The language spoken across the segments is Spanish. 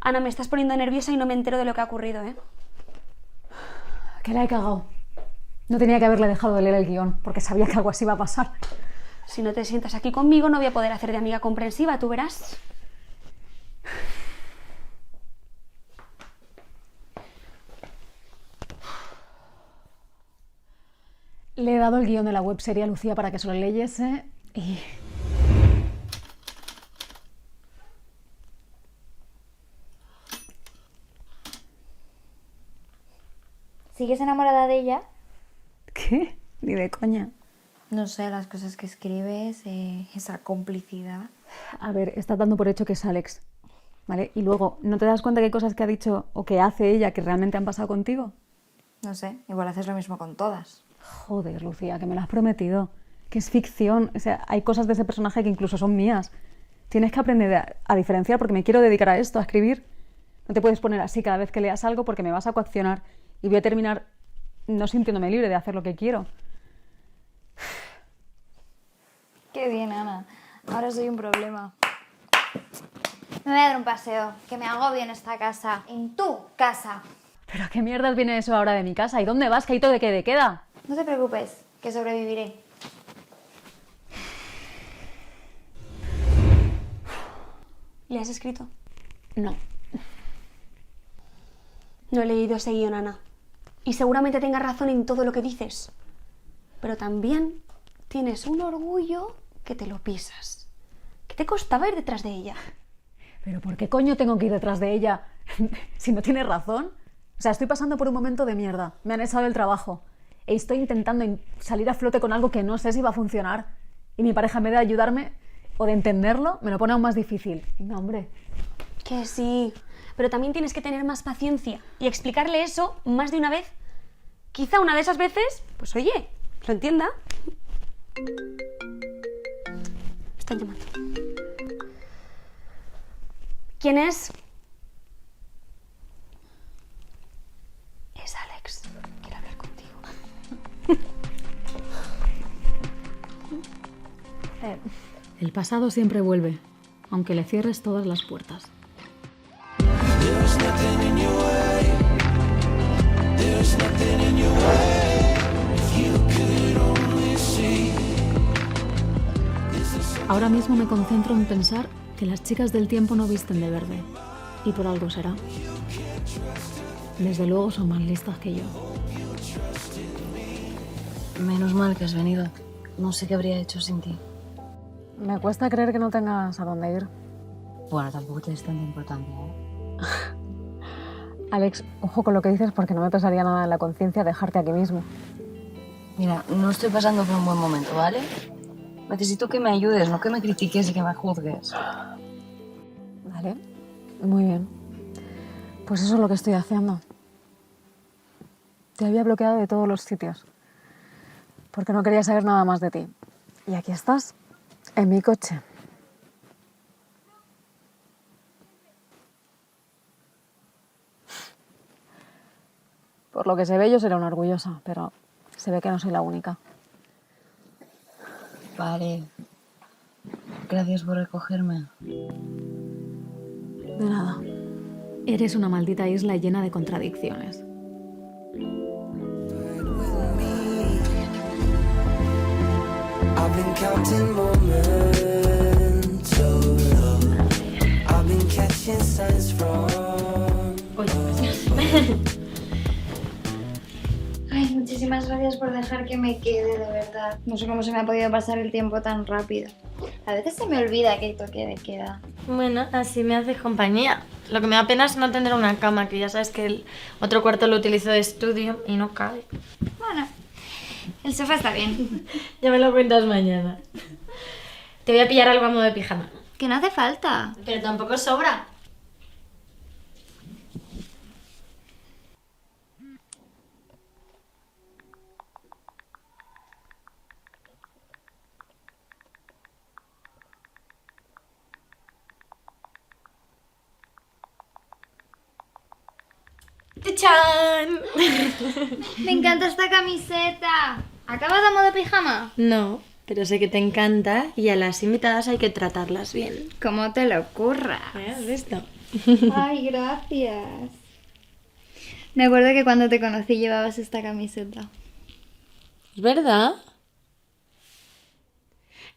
Ana, me estás poniendo nerviosa y no me entero de lo que ha ocurrido, ¿eh? Que la he cagado. No tenía que haberle dejado de leer el guión, porque sabía que algo así iba a pasar. Si no te sientas aquí conmigo, no voy a poder hacer de amiga comprensiva, tú verás. Le he dado el guión de la webserie a Lucía para que se lo leyese y... ¿Sigues enamorada de ella? ¿Qué? Ni de coña. No sé, las cosas que escribes, esa complicidad. A ver, estás dando por hecho que es Alex, ¿vale? Y luego, ¿no te das cuenta que hay cosas que ha dicho o que hace ella que realmente han pasado contigo? No sé, igual haces lo mismo con todas. Joder, Lucía, que me lo has prometido. Que es ficción. O sea, hay cosas de ese personaje que incluso son mías. Tienes que aprender a diferenciar porque me quiero dedicar a esto, a escribir. No te puedes poner así cada vez que leas algo porque me vas a coaccionar y voy a terminar no sintiéndome libre de hacer lo que quiero. Qué bien, Ana. Ahora soy un problema. Me voy a dar un paseo, que me agobio en esta casa. En tu casa. ¿Pero a qué mierdas viene eso ahora de mi casa? ¿Y dónde vas? ¿Que hay todo de qué de queda? No te preocupes, que sobreviviré. ¿Le has escrito? No. No he leído ese guión, Ana. Y seguramente tengas razón en todo lo que dices. Pero también tienes un orgullo que te lo pisas. ¿Qué te costaba ir detrás de ella? ¿Pero por qué coño tengo que ir detrás de ella si no tiene razón? O sea, estoy pasando por un momento de mierda. Me han echado del trabajo. Y estoy intentando salir a flote con algo que no sé si va a funcionar. Y mi pareja, en vez de ayudarme o de entenderlo, me lo pone aún más difícil. Venga, hombre. Que sí. Pero también tienes que tener más paciencia y explicarle eso más de una vez. Quizá una de esas veces, pues oye, lo entienda. Están llamando. ¿Quién es? Es Alex. Quiero hablar contigo. El pasado siempre vuelve, aunque le cierres todas las puertas. Ahora mismo me concentro en pensar que las chicas del tiempo no visten de verde. Y por algo será. Desde luego son más listas que yo. Menos mal que has venido. No sé qué habría hecho sin ti. Me cuesta creer que no tengas a dónde ir. Bueno, tampoco te es tan importante, ¿eh? Alex, ojo con lo que dices porque no me pesaría nada en la conciencia dejarte aquí mismo. Mira, no estoy pasando por un buen momento, ¿vale? Necesito que me ayudes, no que me critiques y que me juzgues. Vale, muy bien. Pues eso es lo que estoy haciendo. Te había bloqueado de todos los sitios. Porque no quería saber nada más de ti. Y aquí estás, en mi coche. Por lo que se ve, yo seré una orgullosa, pero se ve que no soy la única. Vale. Gracias por recogerme. De nada. Eres una maldita isla llena de contradicciones. I've been counting moments of love. I've been catching signs from... Ay, muchísimas gracias por dejar que me quede, de verdad. No sé cómo se me ha podido pasar el tiempo tan rápido. A veces se me olvida que hay toque de queda. Bueno, así me haces compañía. Lo que me da pena es no tener una cama, que ya sabes que el otro cuarto lo utilizo de estudio y no cabe. Bueno, el sofá está bien. Ya me lo cuentas mañana. Te voy a pillar algo a modo de pijama. Que no hace falta. Pero tampoco sobra. ¡Chan! Me encanta esta camiseta. ¿Acabas a modo pijama? No, pero sé que te encanta y a las invitadas hay que tratarlas bien. ¿Cómo te lo ocurra? ¿Has visto? Ay, gracias. Me acuerdo que cuando te conocí llevabas esta camiseta. ¿Es verdad?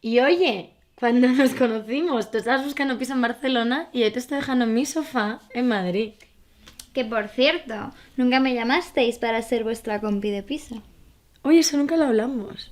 Y oye, cuando nos conocimos, tú estabas buscando piso en Barcelona y yo te estoy dejando en mi sofá en Madrid. Que por cierto, nunca me llamasteis para ser vuestra compi de piso. Oye, eso nunca lo hablamos.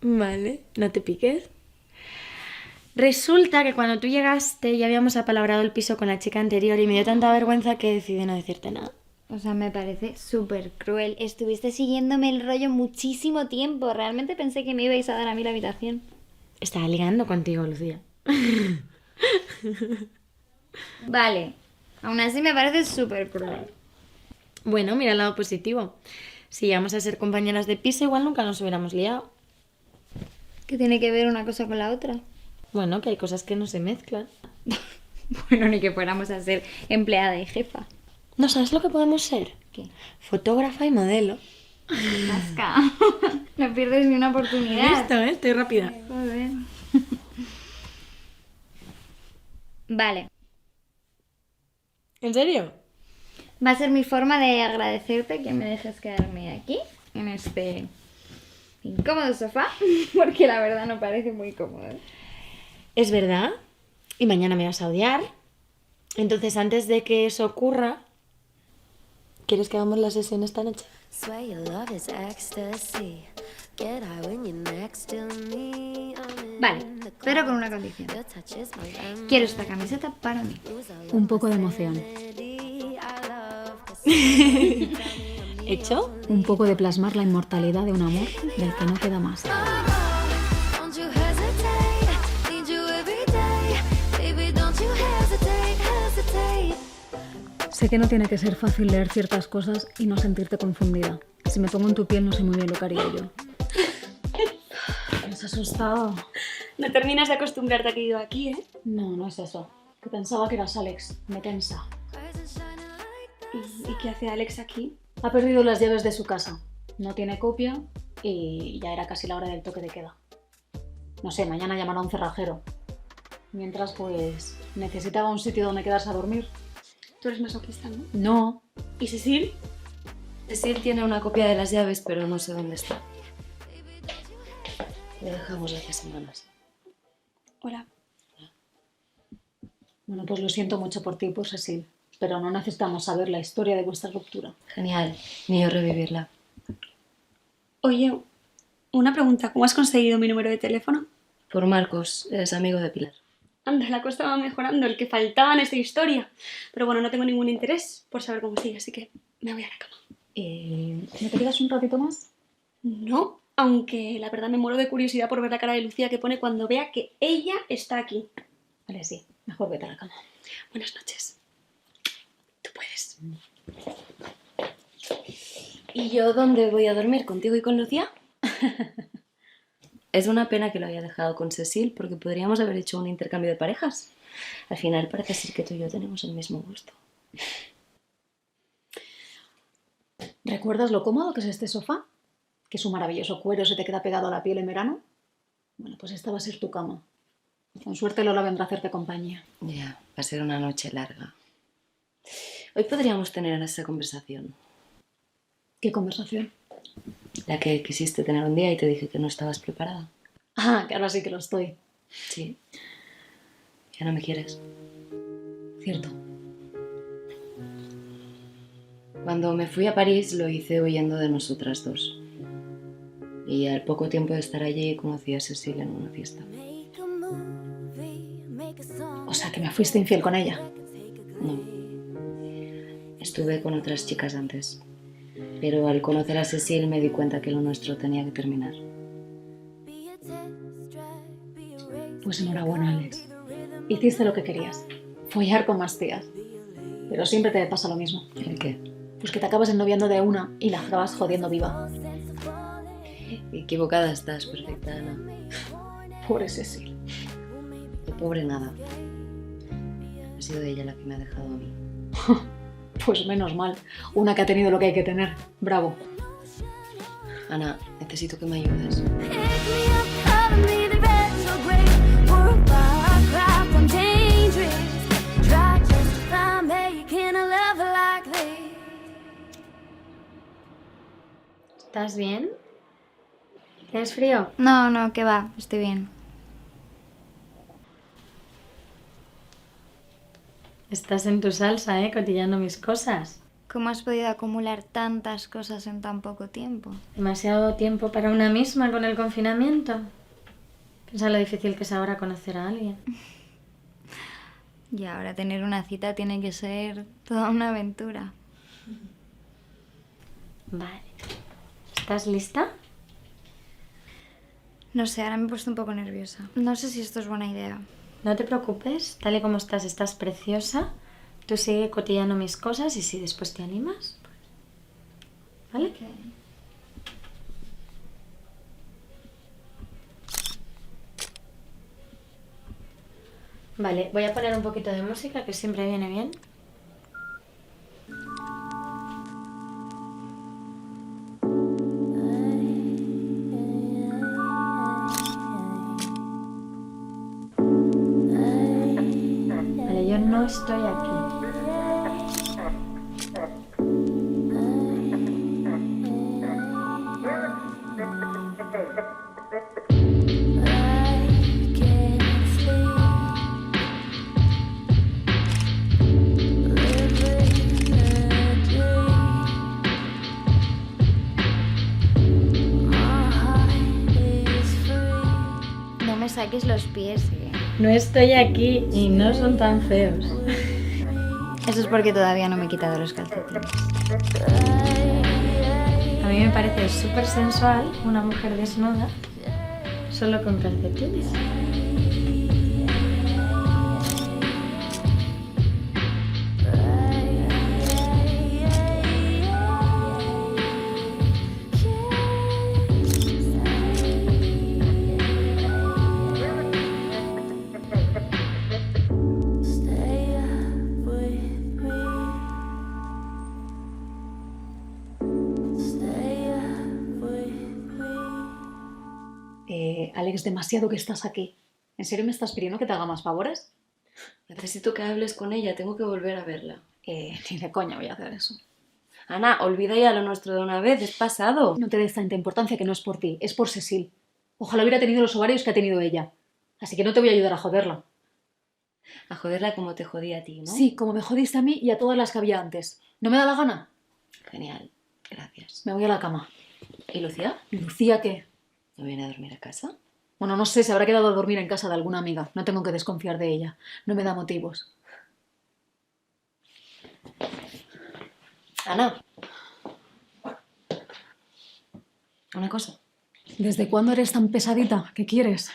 Vale, no te piques. Resulta que cuando tú llegaste ya habíamos apalabrado el piso con la chica anterior y me dio tanta vergüenza que decidí no decirte nada. O sea, me parece súper cruel. Estuviste siguiéndome el rollo muchísimo tiempo. Realmente pensé que me ibais a dar a mí la habitación. Estaba ligando contigo, Lucía. Vale, aún así me parece súper cruel. Bueno, mira el lado positivo. Si llegamos a ser compañeras de piso, igual nunca nos hubiéramos liado. ¿Qué tiene que ver una cosa con la otra? Bueno, que hay cosas que no se mezclan. Bueno, ni que fuéramos a ser empleada y jefa. ¿No sabes lo que podemos ser? ¿Qué? Fotógrafa y modelo. Pasca. No pierdes ni una oportunidad. Listo, ¿eh? Estoy rápida. Joder. Vale. ¿En serio? Va a ser mi forma de agradecerte que me dejes quedarme aquí, en este incómodo sofá, porque la verdad no parece muy cómodo. Es verdad. Y mañana me vas a odiar. Entonces, antes de que eso ocurra, ¿quieres que hagamos la sesión esta noche? Swear your love is ecstasy. Get high when you're next to me. Vale, pero con una condición. Your touch is my remedy. Quiero esta camiseta para mí. Un poco de emoción. I love ¿Hecho? Un poco de plasmar la inmortalidad de un amor del que no queda más. Don't you hesitate. Need you every day. Baby, don't you hesitate, hesitate. Sé que no tiene que ser fácil leer ciertas cosas y no sentirte confundida. Si me pongo en tu piel no sé muy bien lo que haría yo. ¿Me has asustado? No terminas de acostumbrarte a que vivo aquí, ¿eh? No, no es eso. Que pensaba que eras Alex. Me tensa. ¿Y qué hace Alex aquí? Ha perdido las llaves de su casa. No tiene copia y ya era casi la hora del toque de queda. No sé, mañana llamará a un cerrajero. Mientras, pues, necesitaba un sitio donde quedarse a dormir. Tú eres masoquista, ¿no? No. ¿Y Cecil? Cecil tiene una copia de las llaves, pero no sé dónde está. Le dejamos hace semanas. Hola. Bueno, pues lo siento mucho por ti y por Cecil. Pero no necesitamos saber la historia de vuestra ruptura. Genial, ni yo revivirla. Oye, una pregunta. ¿Cómo has conseguido mi número de teléfono? Por Marcos, es amigo de Pilar. Anda, la cosa va mejorando. El que faltaba en esta historia. Pero bueno, no tengo ningún interés por saber cómo sigue, así que me voy a la cama. ¿Me te quedas un ratito más? No, aunque la verdad me muero de curiosidad por ver la cara de Lucía que pone cuando vea que ella está aquí. Vale, sí. Mejor vete a la cama. Buenas noches. Tú puedes. ¿Y yo dónde voy a dormir? ¿Contigo y con Lucía? Es una pena que lo haya dejado con Cecil porque podríamos haber hecho un intercambio de parejas. Al final parece ser que tú y yo tenemos el mismo gusto. ¿Recuerdas lo cómodo que es este sofá? Que su maravilloso cuero se te queda pegado a la piel en verano. Bueno, pues esta va a ser tu cama. Con suerte Lola vendrá a hacerte compañía. Ya, va a ser una noche larga. Hoy podríamos tener esa conversación. ¿Qué conversación? La que quisiste tener un día y te dije que no estabas preparada. Ah, que ahora sí que lo estoy. Sí. Ya no me quieres. Cierto. Cuando me fui a París lo hice huyendo de nosotras dos. Y al poco tiempo de estar allí conocí a Cecil en una fiesta. Make a movie, make a song. O sea, que me fuiste infiel con ella. No. Estuve con otras chicas antes. Pero al conocer a Cecil me di cuenta que lo nuestro tenía que terminar. Be a test drive, be a race. Pues enhorabuena, Alex. Hiciste lo que querías. Follar con más tías. Pero siempre te pasa lo mismo. ¿El qué? Pues que te acabas ennoviando de una y la acabas jodiendo viva. Equivocada estás, perfecta Ana. Pobre Cecil. De pobre nada. Ha sido ella la que me ha dejado a mí. Pues menos mal. Una que ha tenido lo que hay que tener. Bravo. Ana, necesito que me ayudes. Pick me up, cover me, the retrograde. We're a far cry from dangerous. Try to ¿Estás bien? ¿Tienes frío? No, no, que va, estoy bien. Estás en tu salsa, cotillando mis cosas. ¿Cómo has podido acumular tantas cosas en tan poco tiempo? Demasiado tiempo para una misma con el confinamiento. Piensa lo difícil que es ahora conocer a alguien. Y ahora tener una cita tiene que ser toda una aventura. Vale. ¿Estás lista? No sé, ahora me he puesto un poco nerviosa. No sé si esto es buena idea. No te preocupes, tal y como estás preciosa. Tú sigue cotillando mis cosas y si después te animas, pues... ¿Vale? Vale, voy a poner un poquito de música que siempre viene bien. Vale, yo no estoy aquí. No me saques los pies, No estoy aquí y no son tan feos. Eso es porque todavía no me he quitado los calcetines. A mí me parece súper sensual una mujer desnuda solo con calcetines. Alex, demasiado que estás aquí. ¿En serio me estás pidiendo que te haga más favores? Necesito que hables con ella, tengo que volver a verla. Ni de coña voy a hacer eso. Ana, olvida ya lo nuestro de una vez, es pasado. No te des tanta importancia que no es por ti, es por Cecil. Ojalá hubiera tenido los ovarios que ha tenido ella. Así que no te voy a ayudar a joderla. A joderla como te jodí a ti, ¿no? Sí, como me jodiste a mí y a todas las que había antes. ¿No me da la gana? Genial, gracias. Me voy a la cama. ¿Y Lucía? ¿Y Lucía qué? ¿No viene a dormir a casa? Bueno, no sé, se habrá quedado a dormir en casa de alguna amiga. No tengo que desconfiar de ella. No me da motivos. Ana. Una cosa. ¿Desde cuándo eres tan pesadita? ¿Qué quieres?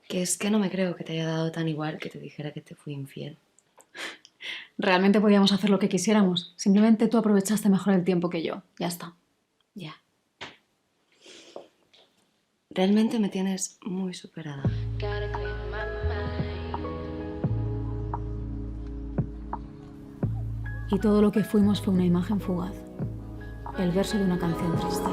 Que es que no me creo que te haya dado tan igual que te dijera que te fui infiel. Realmente podíamos hacer lo que quisiéramos. Simplemente tú aprovechaste mejor el tiempo que yo. Ya está. Ya. Realmente me tienes muy superada. Y todo lo que fuimos fue una imagen fugaz. El verso de una canción triste.